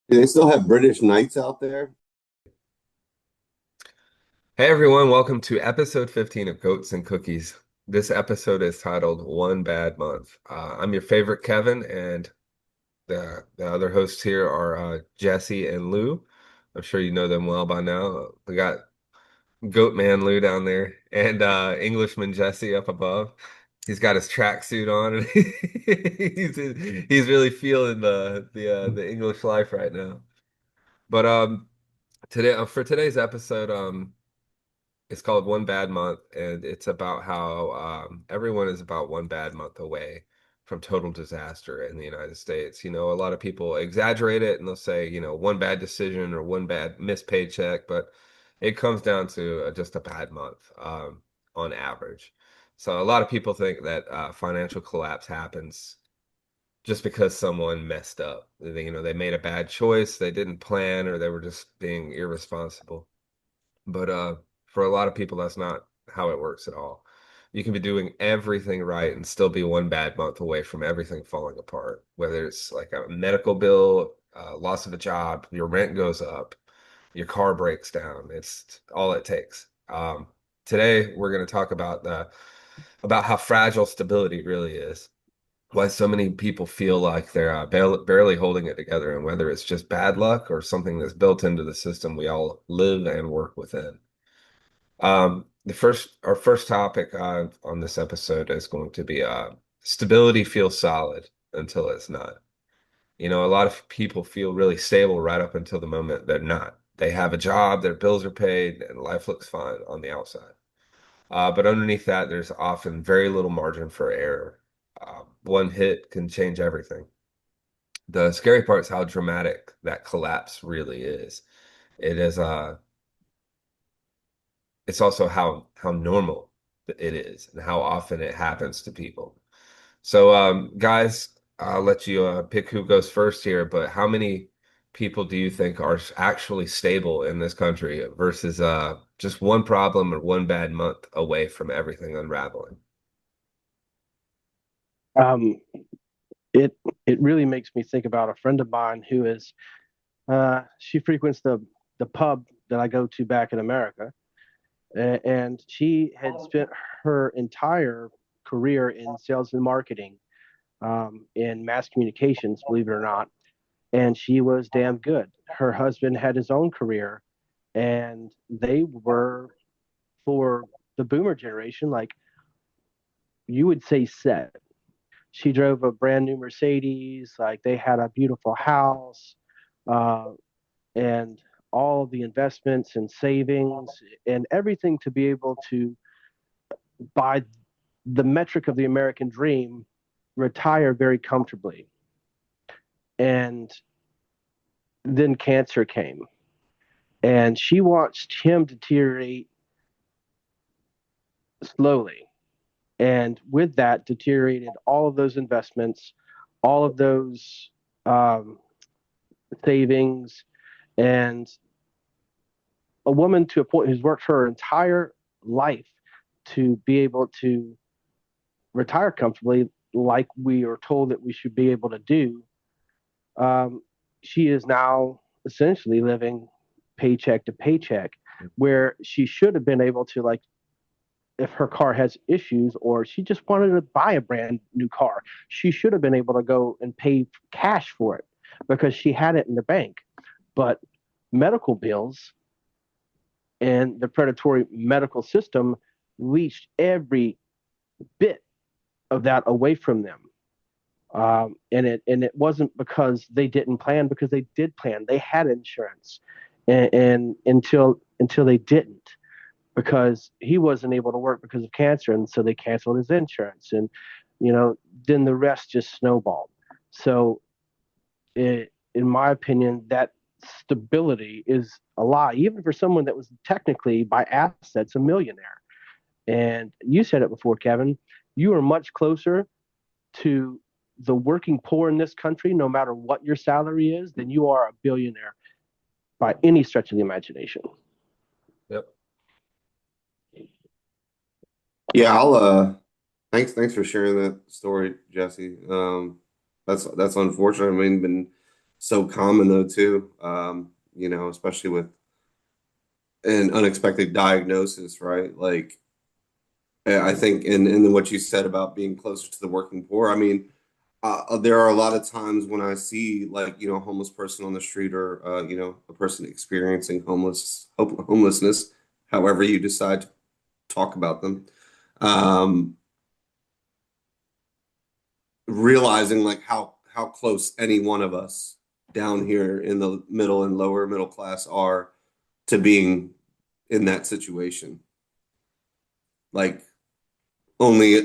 Do they still have British knights out there? Hey everyone, welcome to episode 15 of Goats and Cookies. This episode is titled One Bad Month. I'm your favorite Kevin, and the other hosts here are Jesse and Lou. I'm sure you know them well by now. We got Goat Man Lou down there and Englishman Jesse up above. He's got his tracksuit on and he's really feeling the English life right now. But today for today's episode, it's called One Bad Month, and it's about how everyone is about one bad month away from total disaster in the United States. You know, a lot of people exaggerate it and they'll say, one bad decision or one bad missed paycheck, but it comes down to just a bad month on average. So a lot of people think that financial collapse happens just because someone messed up. They made a bad choice, they didn't plan, or they were just being irresponsible. But for a lot of people, that's not how it works at all. You can be doing everything right and still be one bad month away from everything falling apart, whether it's like a medical bill, loss of a job, your rent goes up, your car breaks down. It's all it takes. Today, we're going to talk about how fragile stability really is, why so many people feel like they're barely holding it together, and whether it's just bad luck or something that's built into the system we all live and work within. Our first topic on this episode is going to be stability feels solid until it's not. You know, a lot of people feel really stable right up until the moment they're not. They have a job, their bills are paid, and life looks fine on the outside. But underneath that, there's often very little margin for error. One hit can change everything. The scary part is how dramatic that collapse really is. It is it's also how normal it is and how often it happens to people. So, guys, I'll let you pick who goes first here, but how many people do you think are actually stable in this country versus just one problem or one bad month away from everything unraveling? Um, it it really makes me think about a friend of mine who is she frequents the pub that I go to back in America, and she had spent her entire career in sales and marketing, in mass communications, believe it or not, and she was damn good. Her husband had his own career, and they were for the boomer generation, like you would say, set. She drove a brand new Mercedes. Like they had a beautiful house, uh, and all of the investments and savings and everything to be able to, by the metric of the American dream, retire very comfortably. And then cancer came, and she watched him deteriorate slowly. And with that, deteriorated all of those investments, all of those um, savings, and a woman to a point who's worked her entire life to be able to retire comfortably, like we are told that we should be able to do, um, she is now essentially living paycheck to paycheck, where she should have been able to, like, if her car has issues or she just wanted to buy a brand new car, she should have been able to go and pay cash for it because she had it in the bank. But medical bills and the predatory medical system reached every bit of that away from them. And it wasn't because they didn't plan, because they did plan. They had insurance, and until they didn't, because he wasn't able to work because of cancer, and so they canceled his insurance, and you know, then the rest just snowballed. So, in my opinion, that stability is a lie, even for someone that was technically by assets a millionaire. And you said it before, Kevin. You are much closer to the working poor in this country, no matter what your salary is, than you are a billionaire by any stretch of the imagination. Yep. Yeah, I'll thanks for sharing that story, Jesse. That's unfortunate. I mean, been so common though too. Especially with an unexpected diagnosis, right? Like I think, and then what you said about being closer to the working poor. I mean, there are a lot of times when I see like, a homeless person on the street or, a person experiencing homelessness, however you decide to talk about them, um, realizing like how close any one of us down here in the middle and lower middle class are to being in that situation. Like only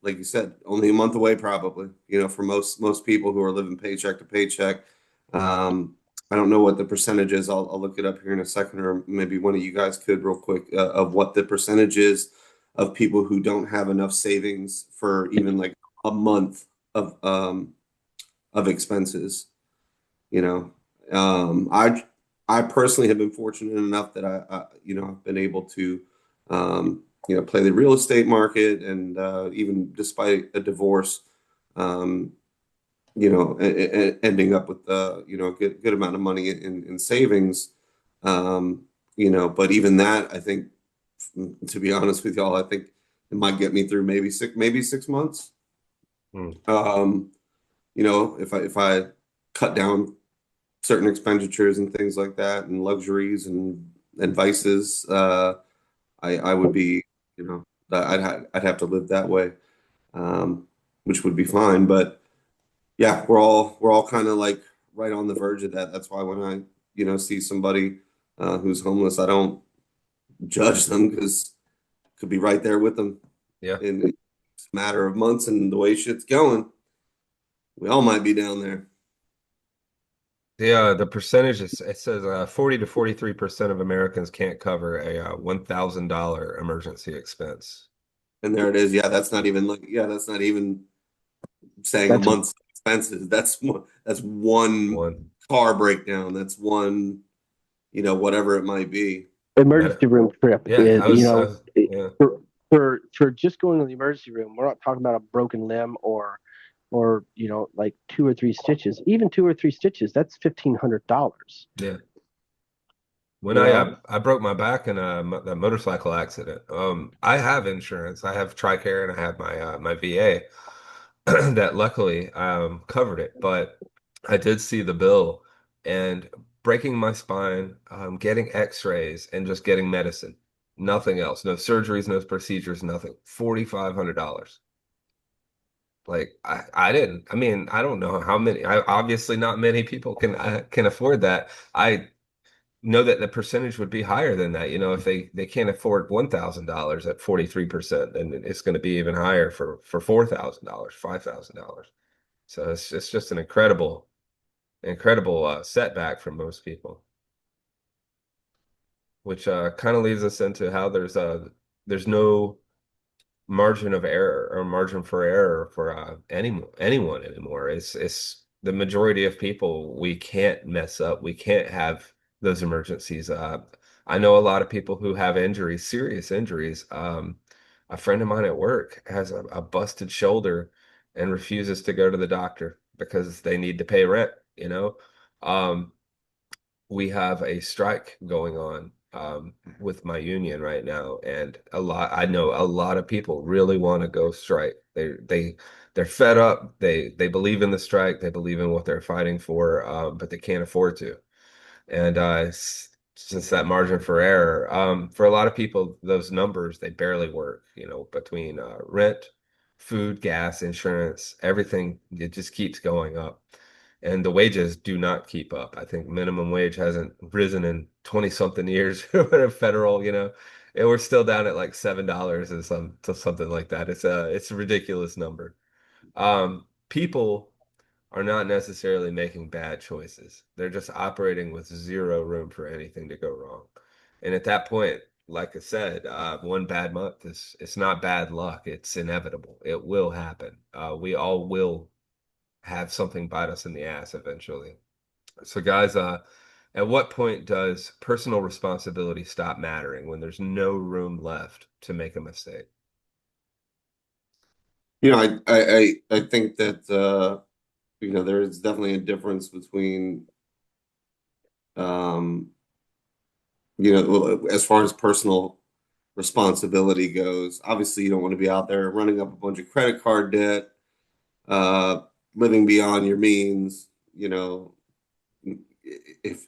like you said, only a month away probably, for most people who are living paycheck to paycheck. I don't know what the percentage is. I'll look it up here in a second, or maybe one of you guys could real quick, of what the percentage is of people who don't have enough savings for even like a month of expenses. You know, I personally have been fortunate enough that I've been able to play the real estate market, and even despite a divorce, um, ending up with a good amount of money in savings. Um, but even that, I think, to be honest with y'all, I think it might get me through maybe 6 months. Hmm. Um, if I cut down certain expenditures and things like that, and luxuries and vices, I would be, I'd have to live that way, um, which would be fine. But yeah, we're all kind of like right on the verge of that. That's why when I, see somebody who's homeless, I don't judge them, because could be right there with them Yeah. in a matter of months, and the way shit's going, we all might be down there. The percentage is, it says 40 to 43% of Americans can't cover a $1,000 emergency expense. And there it is. That's not even saying a That's month's expenses. That's one One car breakdown. That's one, whatever it might be. med emergency room trip yeah, is, yeah. for just going to the emergency room. We're not talking about a broken limb or like 2 or 3 stitches. Even 2 or 3 stitches, that's $1,500. Yeah. When You know, I broke my back in a motorcycle accident, I have insurance. I have TRICARE and I have my VA that luckily covered it. But I did see the bill, and breaking my spine, getting X-rays, and just getting medicine, nothing else, no surgeries, no procedures, nothing. $4,500. Like I didn't. I mean, I don't know how many. Obviously, not many people can afford that. I know that the percentage would be higher than that. If they can't afford $1,000 at 43%, then it's going to be even higher for $4,000, $5,000. So it's just an incredible setback for most people, which kind of leads us into how there's no margin of error or margin for error for anyone anymore. It's the majority of people. We can't mess up. We can't have those emergencies. I know a lot of people who have injuries, serious injuries. A friend of mine at work has a busted shoulder and refuses to go to the doctor because they need to pay rent, you know? Um, we have a strike going on with my union right now, and I know a lot of people really want to go strike. They're fed up. They believe in the strike. They believe in what they're fighting for, but they can't afford to. And since that margin for error, for a lot of people, those numbers, they barely work, between rent, food, gas, insurance, everything, it just keeps going up. And the wages do not keep up. I think minimum wage hasn't risen in 20 something years federal, and we're still down at like $7 or something like that. It's a ridiculous number. People are not necessarily making bad choices. They're just operating with zero room for anything to go wrong. And at that point, like I said, one bad month is it's not bad luck. It's inevitable. It will happen. We all will have something bite us in the ass eventually. So, guys, at what point does personal responsibility stop mattering when there's no room left to make a mistake? I think that there is definitely a difference between, um, as far as personal responsibility goes. Obviously, you don't want to be out there running up a bunch of credit card debt, uh, living beyond your means. If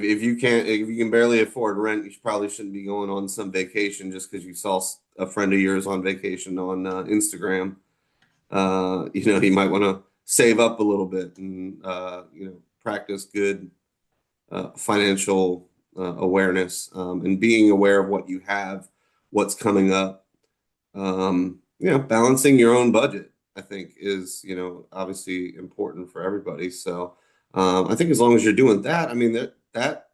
if you can barely afford rent, you probably shouldn't be going on some vacation just because you saw a friend of yours on vacation on Instagram. You might want to save up a little bit and practice good financial awareness, and being aware of what you have, what's coming up. Balancing your own budget, I think, is obviously important for everybody. So I think as long as you're doing that, I mean that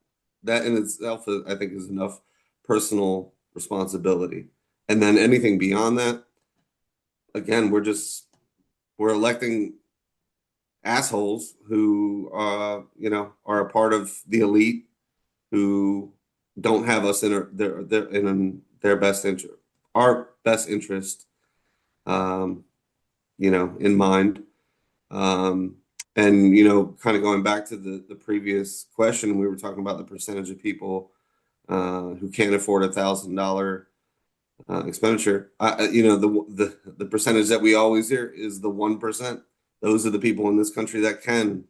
in itself, I think, is enough personal responsibility. And then anything beyond that, again, we're electing assholes who are a part of the elite, who don't have us in their best interest, our best interest, in mind. And kind of going back to the previous question, we were talking about the percentage of people who can't afford $1,000 expenditure. The percentage that we always hear is the 1%. Those are the people in this country that can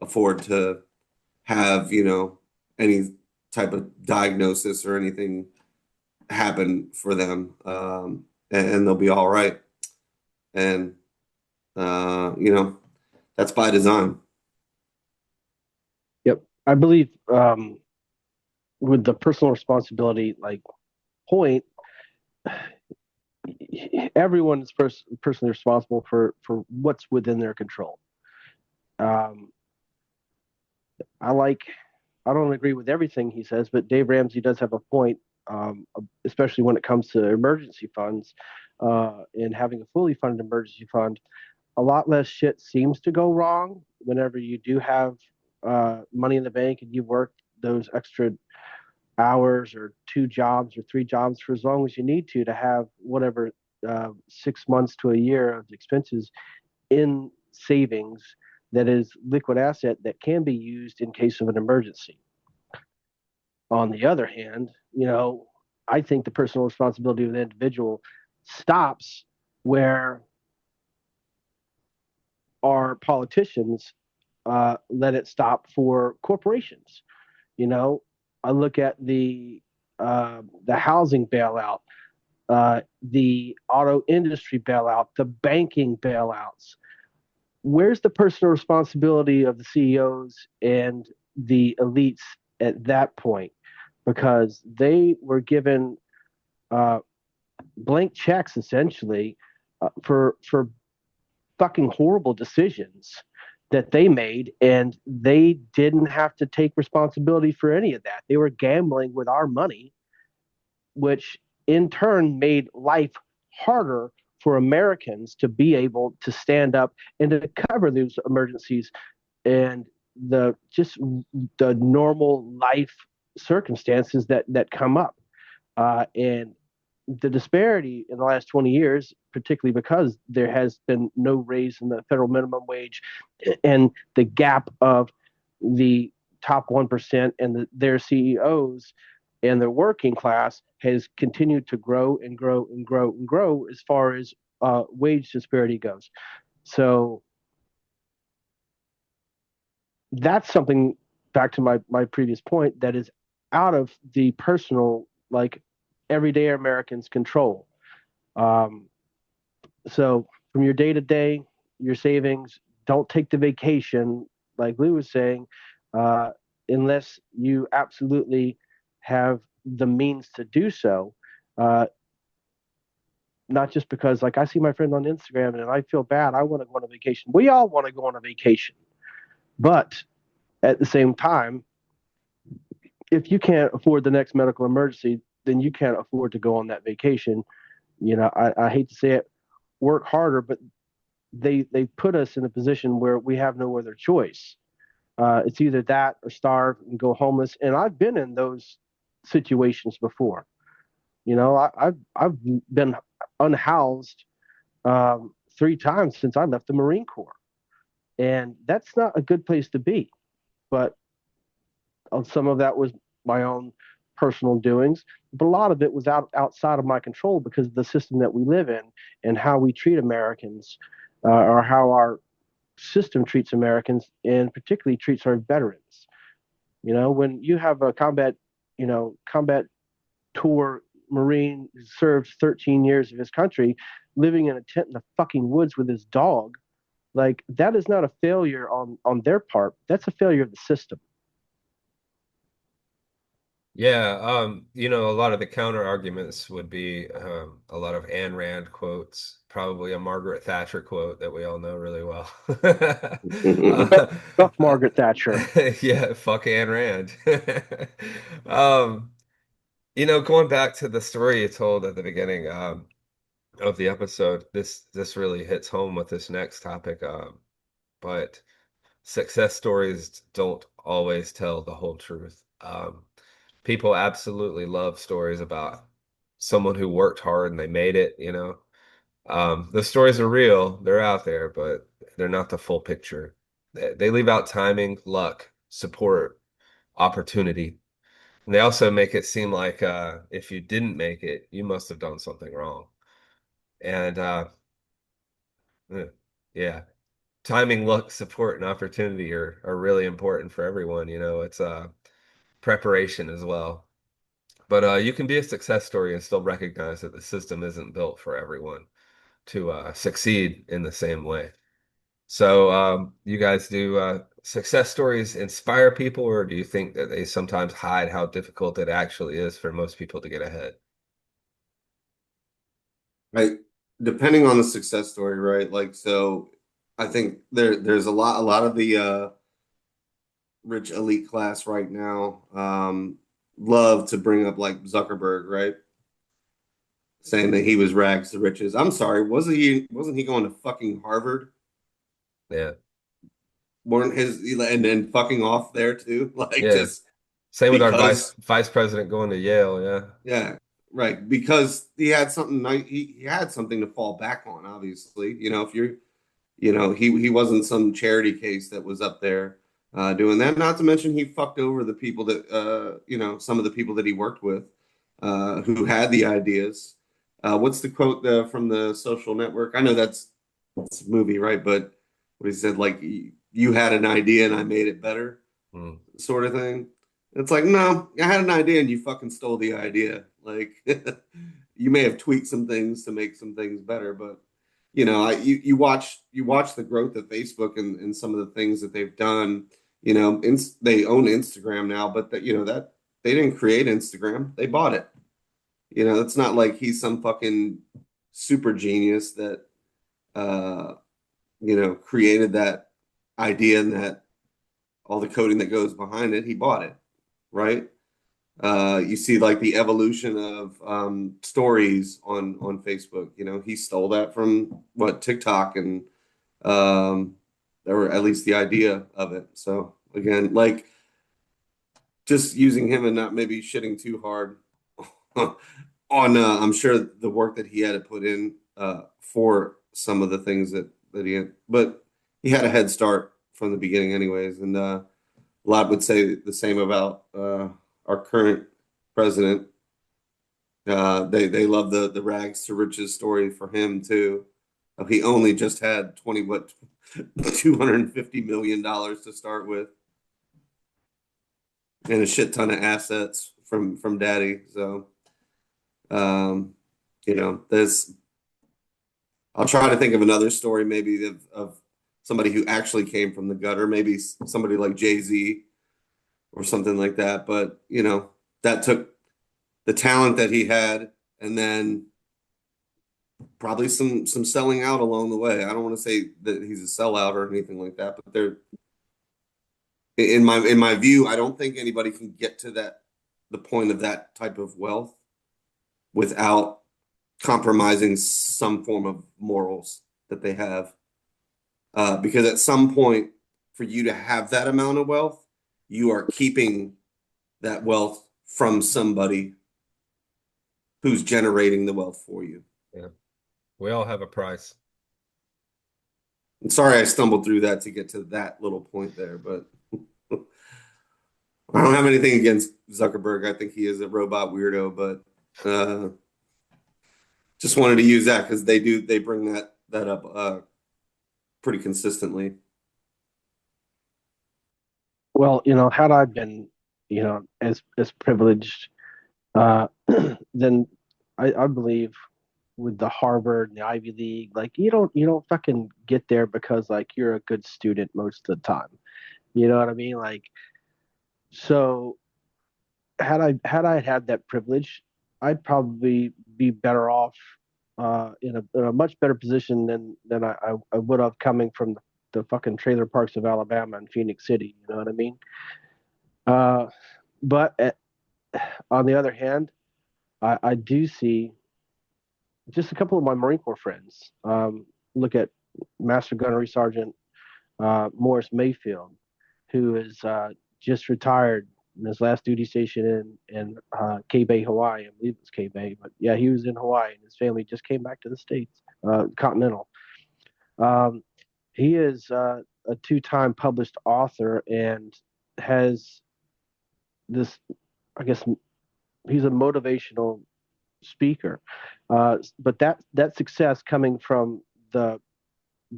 afford to have any type of diagnosis or anything happen for them, and they'll be all right. And that's by design. Yep. I believe with the personal responsibility point, everyone is personally responsible for what's within their control. Um, I don't agree with everything he says, but Dave Ramsey does have a point, especially when it comes to emergency funds, and having a fully funded emergency fund. A lot less shit seems to go wrong whenever you do have money in the bank and you work those extra hours or 2 jobs or 3 jobs for as long as you need to have whatever 6 months to a year of expenses in savings that is liquid asset that can be used in case of an emergency. On the other hand, I think the personal responsibility of the individual stops where our politicians let it stop for corporations. I look at the housing bailout, the auto industry bailout, the banking bailouts. Where's the personal responsibility of the CEOs and the elites at that point? Because they were given blank checks essentially for fucking horrible decisions that they made, and they didn't have to take responsibility for any of that. They were gambling with our money, which in turn made life harder for Americans to be able to stand up and to cover those emergencies and the normal life circumstances that come up. And the disparity in the last 20 years, particularly because there has been no raise in the federal minimum wage, and the gap of the top 1% and their CEOs and the working class has continued to grow and grow and grow and grow as far as wage disparity goes. So that's something, back to my previous point, that is out of the personal, everyday Americans' control. So from your day to day, your savings, don't take the vacation, like Lou was saying, unless you absolutely have the means to do so. Not just because, I see my friend on Instagram and I feel bad. I want to go on a vacation. We all want to go on a vacation. But at the same time, if you can't afford the next medical emergency, then you can't afford to go on that vacation. I hate to say it, work harder, but they put us in a position where we have no other choice. It's either that or starve and go homeless. And I've been in those situations before. I've been unhoused 3 times since I left the Marine Corps. And that's not a good place to be. But some of that was my own personal doings, but a lot of it was outside of my control because of the system that we live in and how we treat Americans, or how our system treats Americans, and particularly treats our veterans. You know, when you have a combat tour Marine who served 13 years of his country, living in a tent in the fucking woods with his dog, like that is not a failure on their part. That's a failure of the system. Yeah, a lot of the counter arguments would be a lot of Ayn Rand quotes, probably a Margaret Thatcher quote that we all know really well. Uh, Fuck Margaret Thatcher. yeah, fuck Ayn Rand. Um, going back to the story you told at the beginning of the episode, this really hits home with this next topic. But success stories don't always tell the whole truth. People absolutely love stories about someone who worked hard and they made it. The stories are real, they're out there, but they're not the full picture. They leave out timing, luck, support, opportunity. And they also make it seem like if you didn't make it, you must have done something wrong. And eh, yeah, timing, luck, support, and opportunity are really important for everyone. It's preparation as well. But you can be a success story and still recognize that the system isn't built for everyone to succeed in the same way. So, you guys do success stories inspire people, or do you think that they sometimes hide how difficult it actually is for most people to get ahead? Right. Depending on the success story, right? Like, so I think there's a lot of the rich elite class right now love to bring up like Zuckerberg, right? Saying that he was rags to riches. I'm sorry, wasn't he going to fucking Harvard? Yeah. Weren't his and then fucking off there too? Like Yeah. just Same with our vice because vice president going to Yale. Yeah. yeah, right. Because he had something he had something to fall back on, obviously. If you're he wasn't some charity case that was up there doing that. Not to mention he fucked over the people that some of the people that he worked with who had the ideas. What's the quote from the Social Network? I know that's a movie, right? But what he said, like you had an idea and I made it better, Mm. sort of thing. It's like, no, I had an idea and you fucking stole the idea. Like you may have tweaked some things to make some things better, but you watch the growth of Facebook and some of the things that they've done. They own Instagram now, but that they didn't create Instagram, they bought it. It's not like he's some fucking super genius that created that idea and that all the coding that goes behind it. He bought it, right? You see like the evolution of stories on Facebook. He stole that from what TikTok and um, or at least the idea of it. So again, like just using him and not maybe shitting too hard on I'm sure the work that he had to put in for some of the things that he had, but he had a head start from the beginning anyways, and a lot would say the same about our current president. They love the rags to riches story for him too. He only just had 250 million dollars to start with, and a shit ton of assets from daddy. So, um, there's. I'll try to think of another story, maybe of somebody who actually came from the gutter, maybe somebody like Jay-Z or something like that. But that took the talent that he had, and then probably some selling out along the way. I don't want to say that he's a sellout or anything like that, but there, in my view, I don't think anybody can get to the point of that type of wealth without compromising some form of morals that they have. Because at some point, for you to have that amount of wealth, you are keeping that wealth from somebody who's generating the wealth for you. Yeah. We all have a price. I'm sorry I stumbled through that to get to that little point there, but I don't have anything against Zuckerberg. I think he is a robot weirdo, but just wanted to use that because they bring that up pretty consistently. Well, had I been, as privileged, then I believe with the Harvard and the Ivy League, like you don't fucking get there because like you're a good student most of the time. You know what I mean? Like, so had I had that privilege, I'd probably be better off in a much better position than I would have coming from the fucking trailer parks of Alabama and Phoenix City. You know what I mean? Uh, but on the other hand, I do see just a couple of my Marine Corps friends. Look at Master Gunnery Sergeant Morris Mayfield, who is just retired in his last duty station in K Bay, Hawaii. I believe it's K Bay, but yeah, he was in Hawaii, and his family just came back to the States, Continental. Um, he is a two-time published author and has this, I guess, he's a motivational speaker. But that success coming from the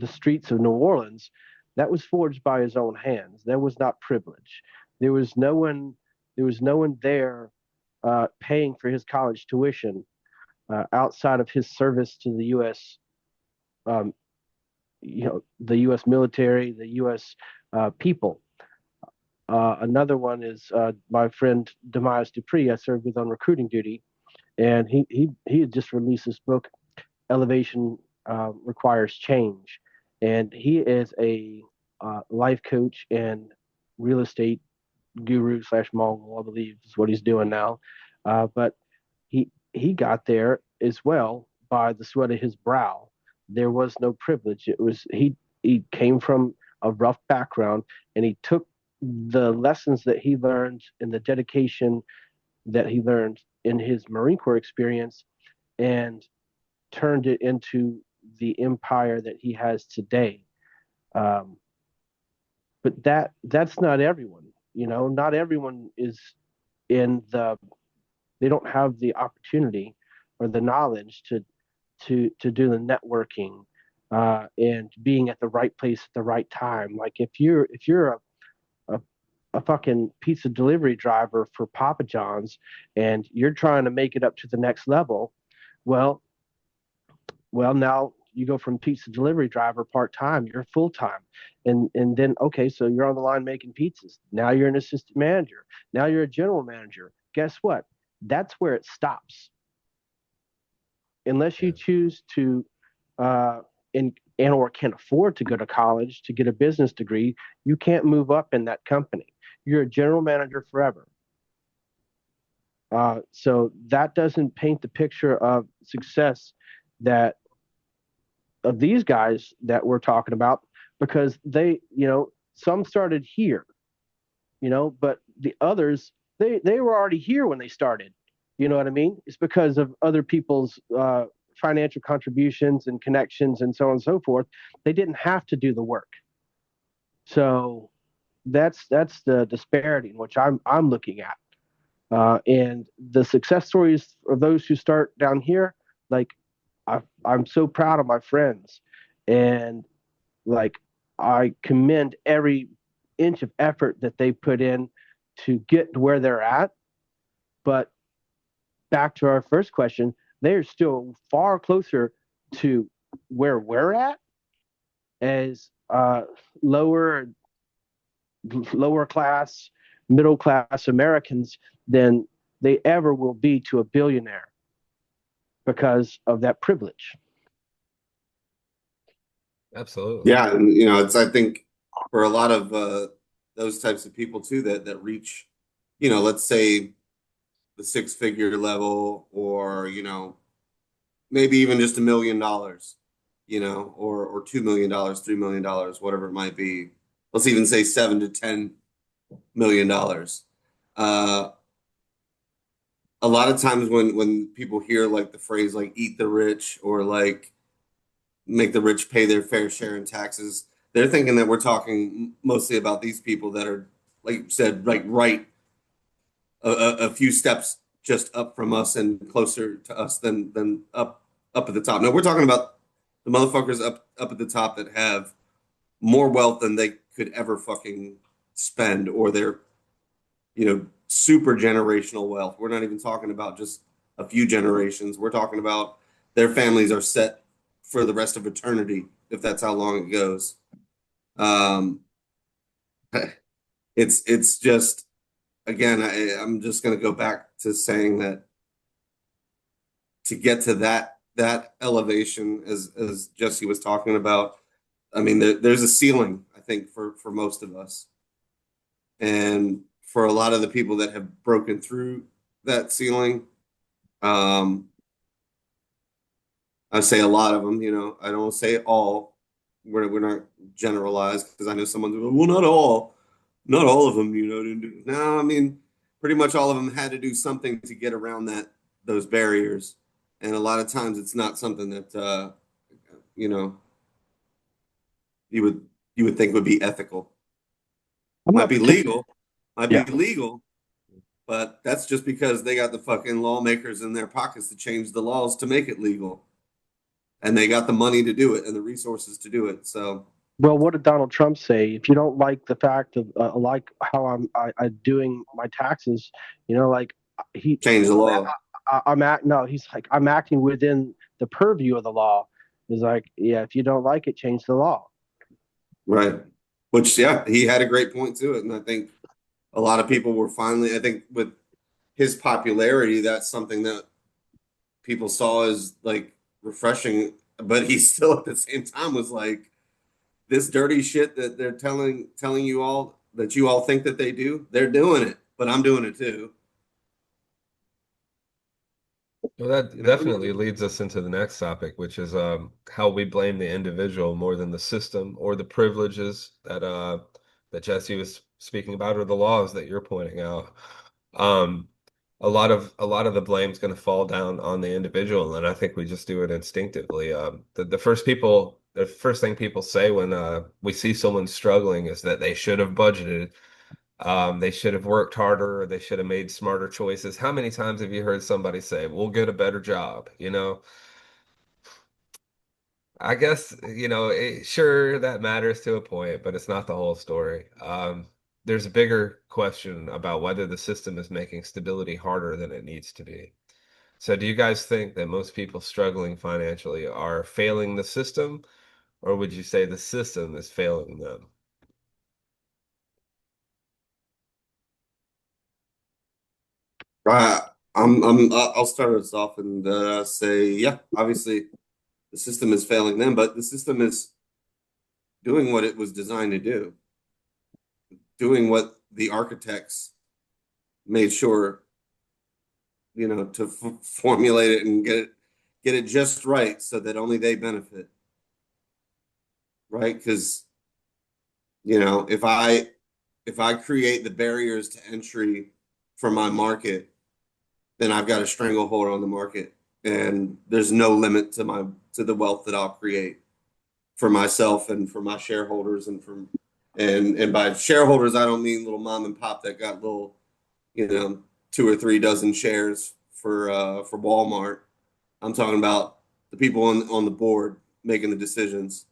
streets of New Orleans, that was forged by his own hands. That was not privilege. There was no one. There was no one there paying for his college tuition outside of his service to the U.S. Um, the U.S. military, the U.S. People. Another one is my friend Demise Dupree. I served with on recruiting duty, and he had just released this book, Elevation Requires Change, and he is a life coach and real estate guru slash mogul, I believe is what he's doing now. But he got there as well by the sweat of his brow. There was no privilege. It was he came from a rough background, and he took the lessons that he learned and the dedication that he learned in his Marine Corps experience and turned it into the empire that he has today. Um, but that's not everyone. Not everyone is in the. They don't have the opportunity or the knowledge to do the networking and being at the right place at the right time. Like if you're a a fucking pizza delivery driver for Papa John's and you're trying to make it up to the next level, well, now you go from pizza delivery driver part time, you're full time, and then okay, so you're on the line making pizzas. Now you're an assistant manager. Now you're a general manager. Guess what? That's where it stops. Unless you Yeah, choose to, and or can't afford to go to college to get a business degree, you can't move up in that company. You're a general manager forever. So that doesn't paint the picture of success that of these guys that we're talking about because some started here, but the others they were already here when they started. You know what I mean? It's because of other people's financial contributions and connections and so on and so forth. They didn't have to do the work. So that's the disparity in which I'm looking at. And the success stories of those who start down here, like I'm so proud of my friends, and like I commend every inch of effort that they put in to get to where they're at. But back to our first question, they're still far closer to where we're at as lower lower class, middle class Americans than they ever will be to a billionaire because of that privilege. absolutely. Yeah, and it's I think for a lot of those types of people too that reach, let's say the six-figure level, or maybe even just $1 million, or $2 million, $3 million, whatever it might be. Let's even say $7 to $10 million. Uh, a lot of times when people hear like the phrase like "eat the rich" or like make the rich pay their fair share in taxes. They're thinking that we're talking mostly about these people that are, like you said, like right a few steps just up from us and closer to us than up at the top. No, we're talking about the motherfuckers up at the top that have more wealth than they could ever fucking spend, or their, super generational wealth. We're not even talking about just a few generations. We're talking about their families are set for the rest of eternity, if that's how long it goes. Um, it's just, again, I'm just going to go back to saying that to get to that elevation, as Jesse was talking about, I mean, there's a ceiling, I think, for most of us, and for a lot of the people that have broken through that ceiling, um, I say a lot of them. I don't say all. We're not generalized, because I know someone's like, well, not all of them. Didn't do. No, I mean, pretty much all of them had to do something to get around those barriers, and a lot of times it's not something that you know you would think would be ethical. I'm Might not be particular. legal, might be Yeah. legal, but that's just because they got the fucking lawmakers in their pockets to change the laws to make it legal, and they got the money to do it and the resources to do it. So Well, what did Donald Trump say? If you don't like the fact of like how I doing my taxes, like he change the law. I'm act no, he's like, I'm acting within the purview of the law. He's like, yeah, if you don't like it, change the law. Right. Which, yeah, he had a great point to it. And I think a lot of people were finally, I think with his popularity, that's something that people saw as like refreshing. But he still at the same time was like, this dirty shit that they're telling you all, that you all think that they do, they're doing it, but I'm doing it too. Well, that definitely leads us into the next topic, which is how we blame the individual more than the system or the privileges that Jesse was speaking about, or the laws that you're pointing out. Um, a lot of the blame is going to fall down on the individual, and I think we just do it instinctively. The first thing people say when we see someone struggling is that they should have budgeted. They should have worked harder, or they should have made smarter choices. How many times have you heard somebody say, "We'll get a better job"? I guess, sure, that matters to a point, but it's not the whole story. There's a bigger question about whether the system is making stability harder than it needs to be. So, do you guys think that most people struggling financially are failing the system, or would you say the system is failing them? Uh, I'll start us off and say, yeah, obviously the system is failing them, but the system is doing what it was designed to do, doing what the architects made sure, to formulate it and get it just right so that only they benefit, right? Because, if I create the barriers to entry for my market, then I've got a stranglehold on the market, and there's no limit to the wealth that I'll create for myself and for my shareholders, and by shareholders I don't mean little mom and pop that got little, you know, two or three dozen shares for Walmart. I'm talking about the people on the board making the decisions,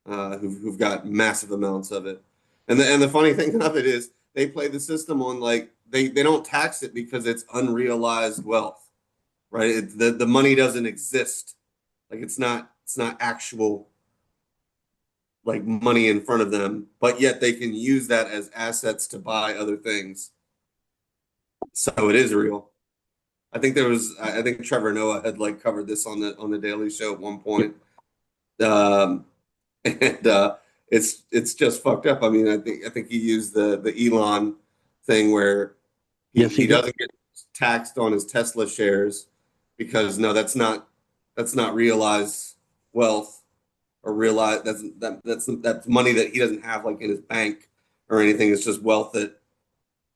who've got massive amounts of it. And the funny thing of it is they play the system on, like, they don't tax it because it's unrealized wealth, right? The money doesn't exist. Like, it's not actual, like, money in front of them, but yet they can use that as assets to buy other things. So it is real. I think Trevor Noah had like covered this on the Daily Show at one point. Um, and it's just fucked up. I mean, I think he used the Elon thing where he Yes, he he did. doesn't get taxed on his Tesla shares, because no, that's not realized wealth, or realize that's money that he doesn't have like in his bank or anything. It's just wealth that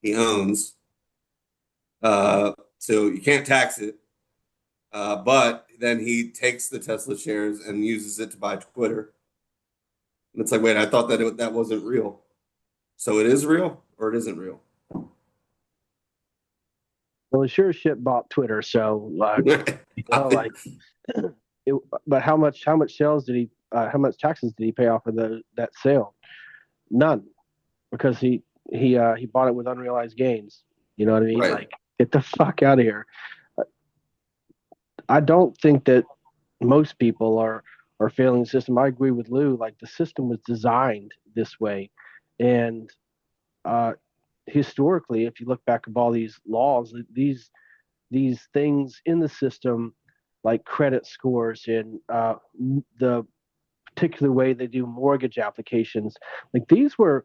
he owns. So you can't tax it. But then he takes the Tesla shares and uses it to buy Twitter. And it's like, wait, I thought that wasn't real. So it is real or it isn't real. Well, he sure as shit bought Twitter, so like, it, but how much sales did he? How much taxes did he pay off of that sale? None, because he bought it with unrealized gains. You know what I mean? Right. Like, get the fuck out of here. I don't think that most people are failing the system. I agree with Lou. Like, the system was designed this way, and uh, historically, if you look back at all these laws, these things in the system, like credit scores and the particular way they do mortgage applications, like these were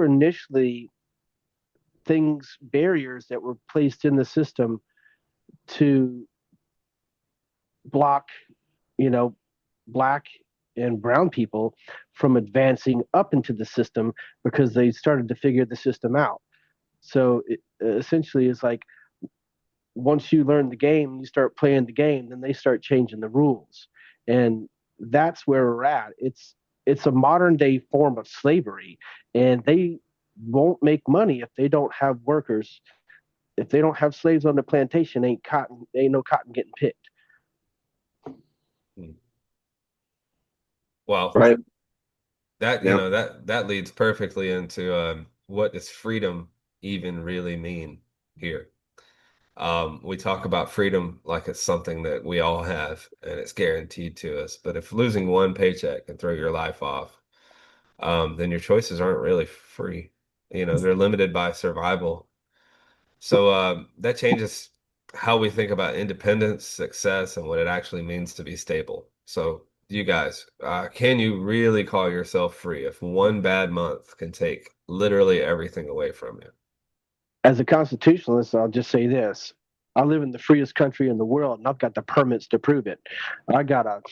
initially things, barriers that were placed in the system to block, you know, black and brown people from advancing up into the system because they started to figure the system out. So essentially, it's like once you learn the game, you start playing the game, then they start changing the rules, and that's where we're at. It's a modern day form of slavery, and they won't make money if they don't have workers. If they don't have slaves on the plantation, ain't no cotton getting picked. Well, Right. that Yeah. that leads perfectly into what does freedom even really mean here? We talk about freedom like it's something that we all have and it's guaranteed to us. But if losing one paycheck can throw your life off, then your choices aren't really free. They're limited by survival. So that changes how we think about independence, success, and what it actually means to be stable. So, you guys, can you really call yourself free if one bad month can take literally everything away from you? As a constitutionalist, I'll just say this: I live in the freest country in the world, and I've got the permits to prove it. I got a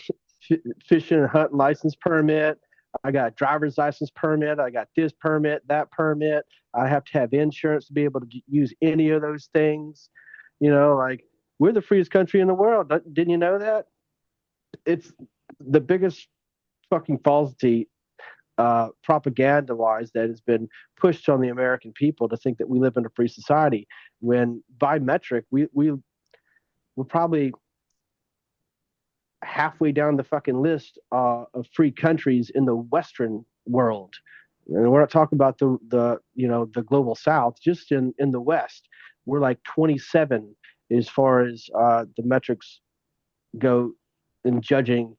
fishing and hunting license permit. I got a driver's license permit. I got this permit, that permit. I have to have insurance to be able to use any of those things. Like, we're the freest country in the world. Didn't you know that? It's the biggest fucking falsity, propaganda wise, that has been pushed on the American people to think that we live in a free society. When by metric, we're probably halfway down the fucking list of free countries in the Western world. And we're not talking about the global South. Just in the West, we're like 27 as far as the metrics go in judging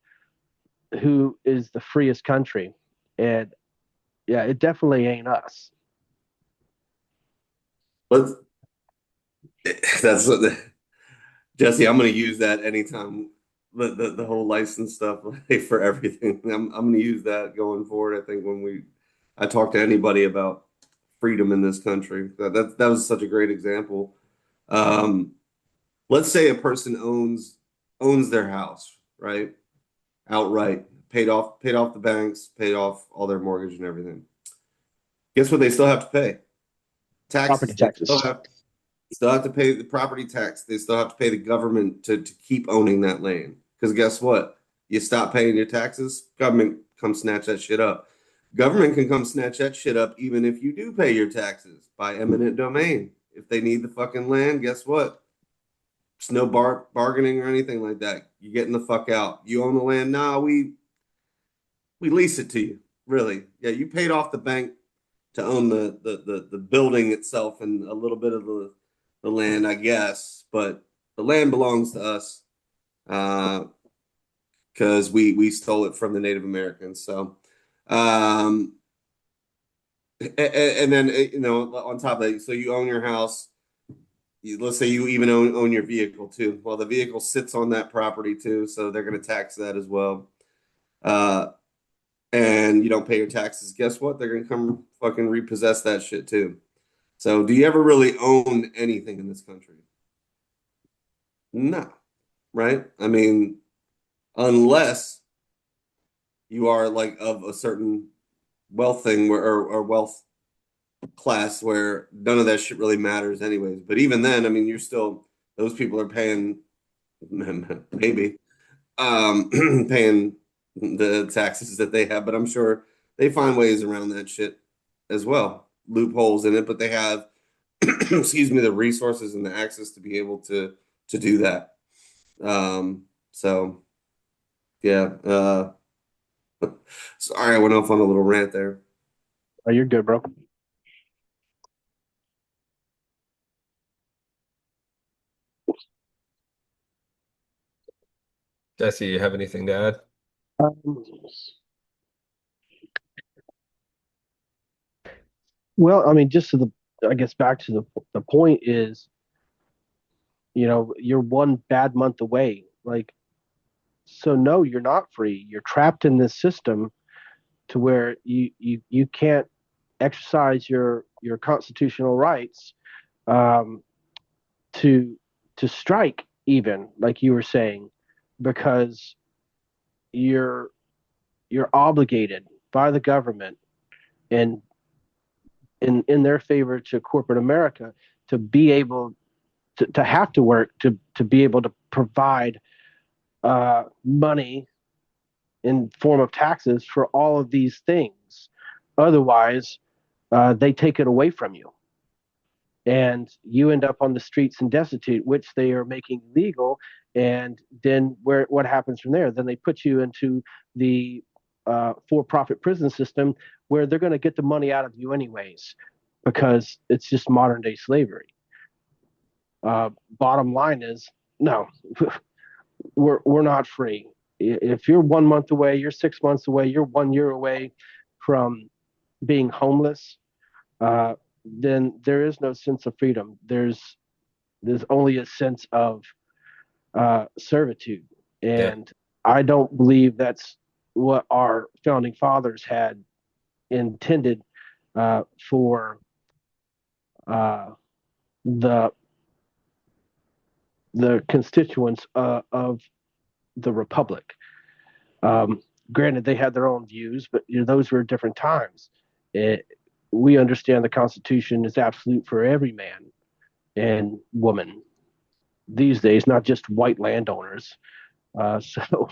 who is the freest country. And yeah, it definitely ain't us. But that's what Jesse, I'm going to use that anytime the whole license stuff for everything. I'm going to use that going forward. I think I talk to anybody about freedom in this country, that was such a great example. Um, let's say a person owns their house, right? Outright, paid off the banks, paid off all their mortgage and everything. Guess what they still have to pay? Property Taxes. They taxes. still have to pay the property tax. They still have to pay the government to keep owning that land. Because guess what? You stop paying your taxes, government come snatch that shit up. Government can come snatch that shit up even if you do pay your taxes by eminent domain. If they need the fucking land, guess what? It's no bargaining or anything like that. You're getting the fuck out. You own the land. Nah, we lease it to you. Really. Yeah, you paid off the bank to own the building itself and a little bit of the land, I guess. But the land belongs to us because we stole it from the Native Americans. So, and then on top of that, so you own your house. Let's say you even own your vehicle too. Well, the vehicle sits on that property too, so they're going to tax that as well. Uh, and you don't pay your taxes. Guess what? They're going to come fucking repossess that shit too. So, do you ever really own anything in this country? No, right? I mean, unless you are like of a certain wealth thing or wealth class where none of that shit really matters anyways. But even then, I mean, those people are paying maybe paying the taxes that they have, but I'm sure they find ways around that shit as well, loopholes in it, but they have, excuse me, the resources and the access to be able to do that. So yeah, sorry, I went off on a little rant there. Oh, you're good, bro. Jesse, you have anything to add? Um, well, I mean, just to I guess back to the point is, you're one bad month away. Like, so no, you're not free. You're trapped in this system to where you can't exercise your constitutional rights, um, to strike, even like you were saying, because you're you're obligated by the government and in their favor to corporate America to be able to have to work to be able to provide money in form of taxes for all of these things. Otherwise, they take it away from you, and you end up on the streets and destitute, which they are making legal. And then what happens from there? Then they put you into the for-profit prison system, where they're going to get the money out of you anyways, because it's just modern day slavery. Bottom line is, no, we're not free. If you're 1 month away, you're 6 months away, you're 1 year away from being homeless, uh, then there is no sense of freedom. There's only a sense of servitude, Yeah. and I don't believe that's what our founding fathers had intended for uh, the constituents of the republic. Granted, they had their own views, but those were different times. It, we understand the Constitution is absolute for every man and woman these days, not just white landowners. So,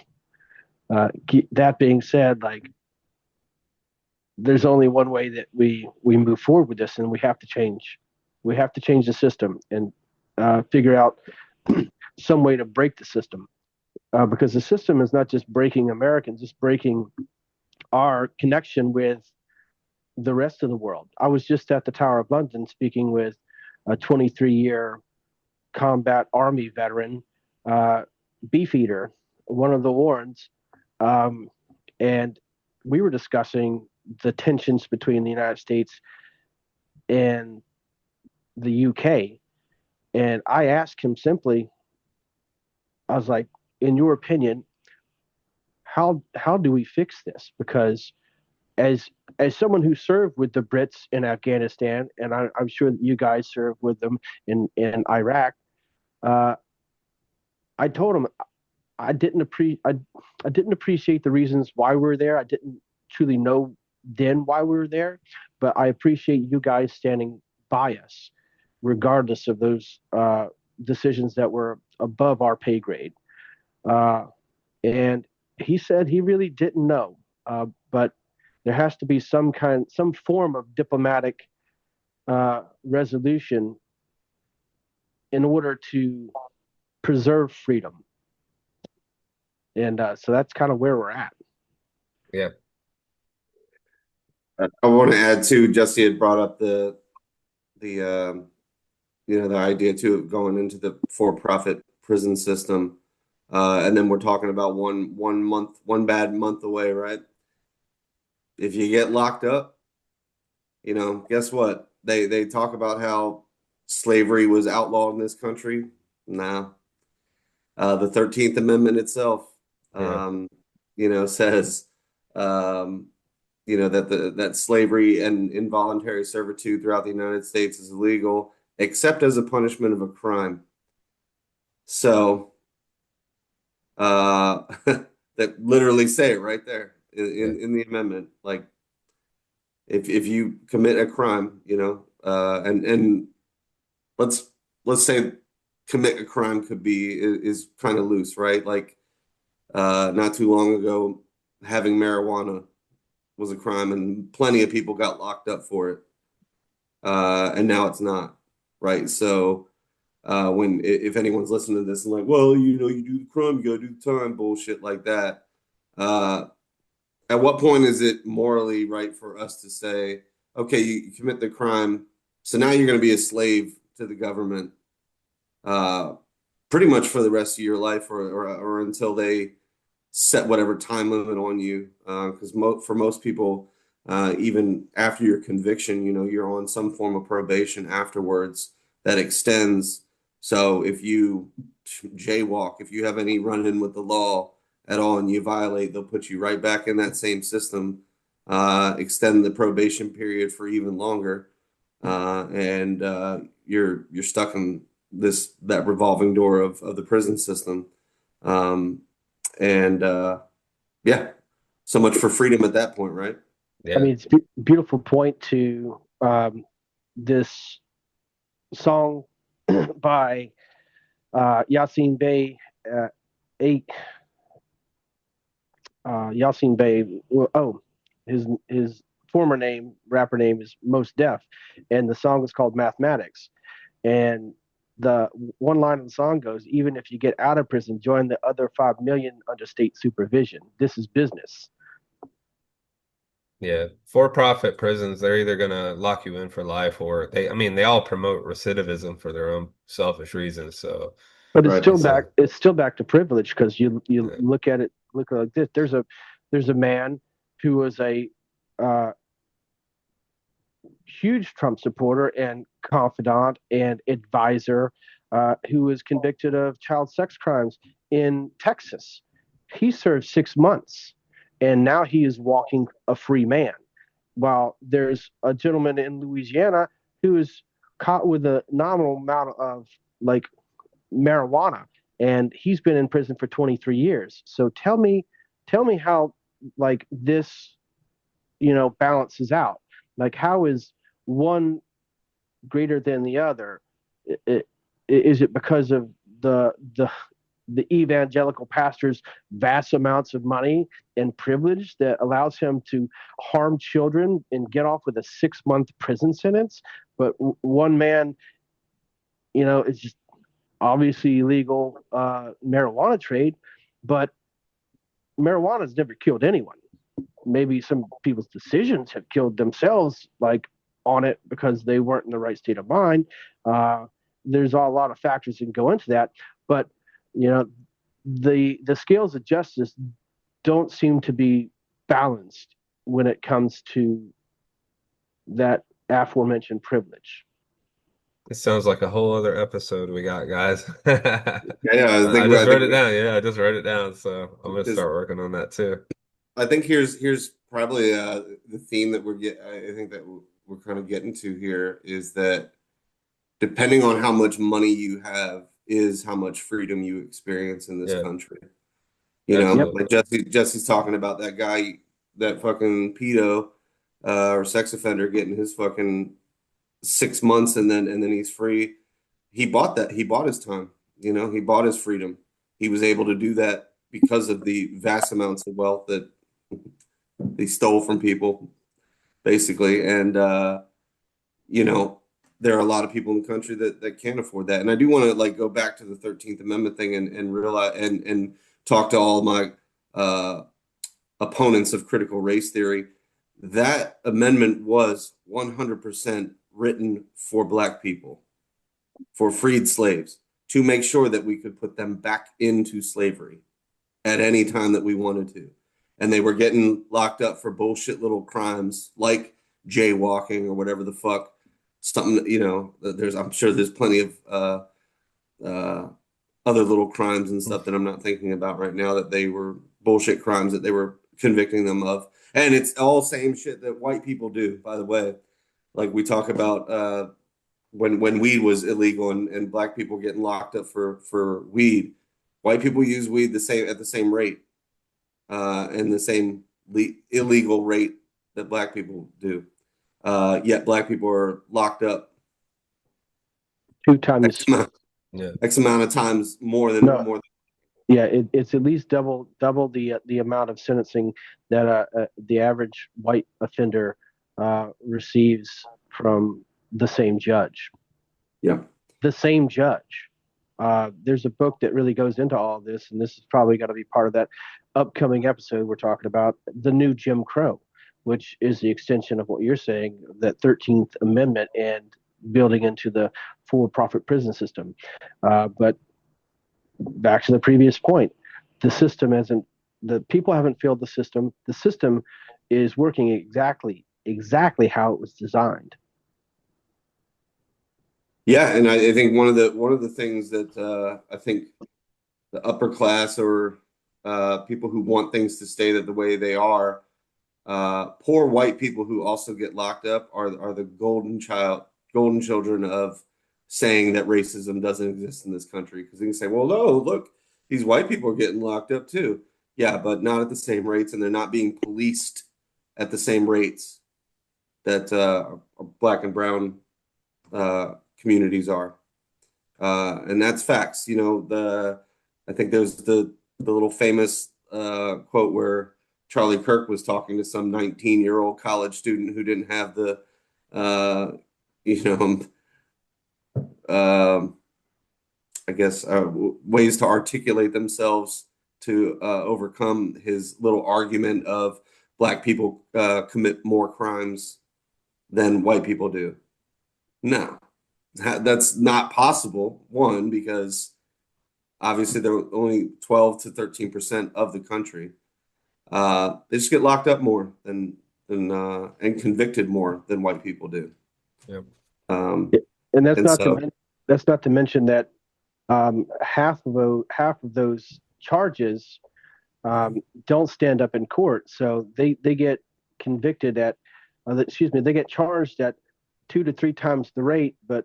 that being said, like, there's only one way that we move forward with this, and we have to change. We have to change the system and figure out some way to break the system, because the system is not just breaking Americans; it's breaking our connection with the rest of the world. I was just at the Tower of London speaking with a 23-year combat army veteran, uh, Beefeater, one of the Warrens, um, and we were discussing the tensions between the United States and the UK. And I asked him simply, I was like, in your opinion, how do we fix this? Because as someone who served with the Brits in Afghanistan, and I'm sure that you guys served with them in Iraq, uh, I told him I didn't appreciate the reasons why we were there. I didn't truly know then why we were there, but I appreciate you guys standing by us, regardless of those decisions that were above our pay grade. Uh, and he said he really didn't know, but there has to be some form of diplomatic resolution in order to preserve freedom. And so that's kind of where we're at. Yeah. I want to add too, Jesse had brought up the the idea too of going into the for-profit prison system. And then we're talking about one month, one bad month away, right? If you get locked up, guess what? They talk about how slavery was outlawed in this country. Nah. The 13th Amendment itself, Yeah. says, um, that slavery and involuntary servitude throughout the United States is illegal, except as a punishment of a crime. So, that literally say it right there Yeah. in the amendment. Like, if you commit a crime, and let's say commit a crime could be is kind of loose, right? Like not too long ago, having marijuana was a crime, and plenty of people got locked up for it, and now it's not, right? So when if anyone's listening to this and like, well, you know, you do the crime, you gotta do the time, bullshit like that. Uh, at what point is it morally right for us to say, okay, you commit the crime, so now you're going to be a slave to the government, uh, pretty much for the rest of your life, or until they set whatever time limit on you? Because for most people, even after your conviction, you know, you're on some form of probation afterwards that extends. So if you jaywalk, if you have any run-in with the law at all and you violate, they'll put you right back in that same system, extend the probation period for even longer, and you're stuck in that revolving door of the prison system. Um, and yeah, so much for freedom at that point, right? I Yeah. mean, it's a beautiful point to this song by Yasin Bey, eight Yasin Bey. Oh, his former name, rapper name, is Most Def, and the song is called Mathematics. And the one line of the song goes, "Even if you get out of prison, join the other 5 million under state supervision. This is business." Yeah, for-profit prisons, they're either gonna lock you in for life or I mean, they all promote recidivism for their own selfish reasons. So But it's Right. still it's back. a It's still back to privilege because you yeah, look at it, look like this. There's a man who was a uh, huge Trump supporter and confidant and advisor who was convicted of child sex crimes in Texas. He served 6 months, and now he is walking a free man. While there's a gentleman in Louisiana who is caught with a nominal amount of like marijuana, and he's been in prison for 23 years. So tell me how like this, balances out. Like how is one greater than the other? Is it because of the evangelical pastor's vast amounts of money and privilege that allows him to harm children and get off with a 6 month prison sentence? But one man, is just obviously illegal marijuana trade, but marijuana has never killed anyone. Maybe some people's decisions have killed themselves, like on it because they weren't in the right state of mind. Uh, there's a lot of factors that can go into that, but you know, the scales of justice don't seem to be balanced when it comes to that aforementioned privilege. it sounds like a whole other episode we got, guys. Yeah, I just I wrote think it down. Yeah, I just wrote it down. So I'm gonna because start working on that too. I think here's probably the theme that I think that we're kind of getting to here is that depending on how much money you have is how much freedom you experience in this Yeah, country. You know, Yep. like absolutely. Jesse's talking about that guy, that fucking pedo or sex offender getting his fucking 6 months and then he's free. He bought that. He bought his time. You know, he bought his freedom. He was able to do that because of the vast amounts of wealth that they stole from people, basically. And you know, there are a lot of people in the country that can't afford that. And I do want to like go back to the 13th Amendment thing and realize and talk to all my uh, opponents of critical race theory. That amendment was 100% written for Black people, for freed slaves, to make sure that we could put them back into slavery at any time that we wanted to. And they were getting locked up for bullshit little crimes like jaywalking or whatever the fuck. Something, you know, I'm sure there's plenty of uh, other little crimes and stuff that I'm not thinking about right now that they were bullshit crimes that they were convicting them of. And it's all same shit that white people do, by the way. Like we talk about when weed was illegal and Black people getting locked up for weed. White people use weed the same at the same rate and the same illegal rate that Black people do. Yet Black people are locked up 2 X times amount. Yeah. X amount of times more than No, more. yeah, it's at least double the amount of sentencing that the average white offender receives from the same judge. Yeah. The same judge. There's a book that really goes into all of this, and this is probably going to be part of that upcoming episode we're talking about, the new Jim Crow, which is the extension of what you're saying, that 13th Amendment and building into the for-profit prison system. But back to the previous point, the system hasn't, the people haven't failed the system. The system is working exactly how it was designed. Yeah, and I think one of the things that I think the upper class or people who want things to stay the way they are, poor white people who also get locked up are the golden children of saying that racism doesn't exist in this country. Because they can say, well, no, look, these white people are getting locked up too. Yeah, but not at the same rates, and they're not being policed at the same rates that black and brown communities are. And that's facts. I think there's the little famous quote where Charlie Kirk was talking to some 19-year-old college student who didn't have the uh, you know um, I guess ways to articulate themselves to overcome his little argument of black people commit more crimes than white people do. No, that's not possible. One, because obviously they're only 12 to 13% of the country. They just get locked up more than and convicted more than white people do. Yep. Um, And and so, that's not to mention that half of those charges don't stand up in court. So they get convicted at, excuse me, they get charged at 2 to 3 times the rate, but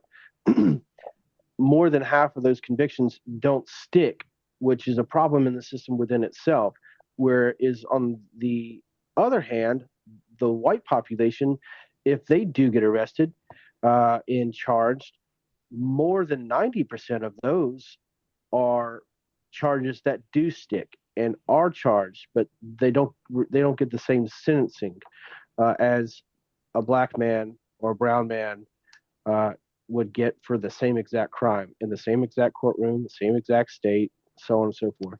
more than half of those convictions don't stick, which is a problem in the system within itself. Whereas on the other hand, the white population, if they do get arrested and charged, more than 90% of those are charges that do stick and are charged, but they don't get the same sentencing as a black man or a brown man uh, would get for the same exact crime in the same exact courtroom, the same exact state, so on and so forth.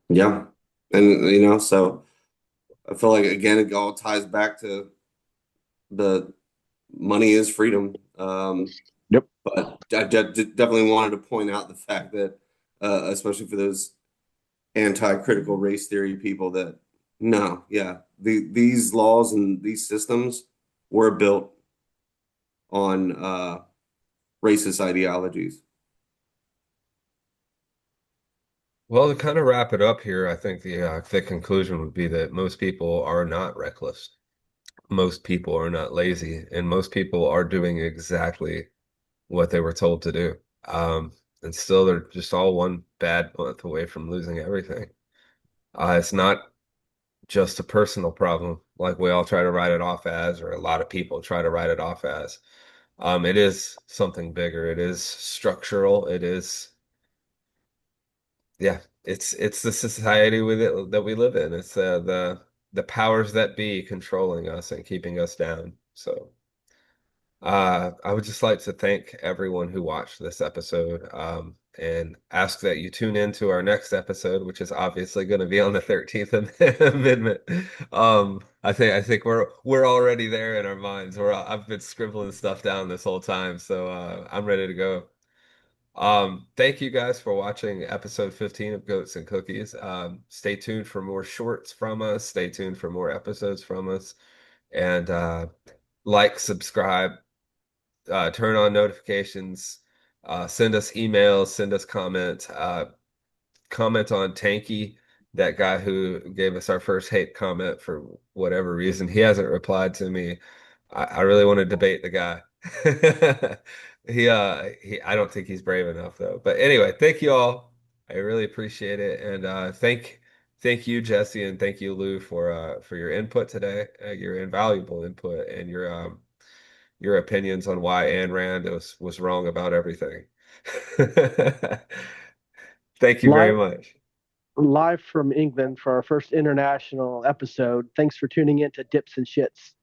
yeah. And, so I feel like, again, it all ties back to the money is freedom. Yep. But I definitely wanted to point out the fact that, especially for those anti-critical race theory people, that no, yeah, these laws and these systems were built on racist ideologies. Well, to kind of wrap it up here, I think the conclusion would be that most people are not reckless. Most people are not lazy, and most people are doing exactly what they were told to do. And still, they're just all one bad month away from losing everything. It's not just a personal problem, like we all try to write it off as, or a lot of people try to write it off as. It is something bigger. It is structural. It is, yeah, it's the society with it that we live in. It's the powers that be controlling us and keeping us down. So. I would just like to thank everyone who watched this episode, and ask that you tune in to our next episode, which is obviously going to be on the 13th Amendment. I think we're already there in our minds. I've been scribbling stuff down this whole time, so I'm ready to go. Thank you guys for watching episode 15 of Goats and Cookies. Stay tuned for more shorts from us. Stay tuned for more episodes from us, and like, subscribe, turn on notifications, send us emails, send us comments, comment on Tanky, that guy who gave us our first hate comment for whatever reason. He hasn't replied to me. I really want to debate the guy. I don't think he's brave enough though. But anyway, thank you all. I really appreciate it. And thank you, Jesse, and thank you, Lou, for your input today, your invaluable input and your opinions on why Ayn Rand was wrong about everything. Thank you very Live much. live from England for our first international episode. Thanks for tuning in to Dips and Shits.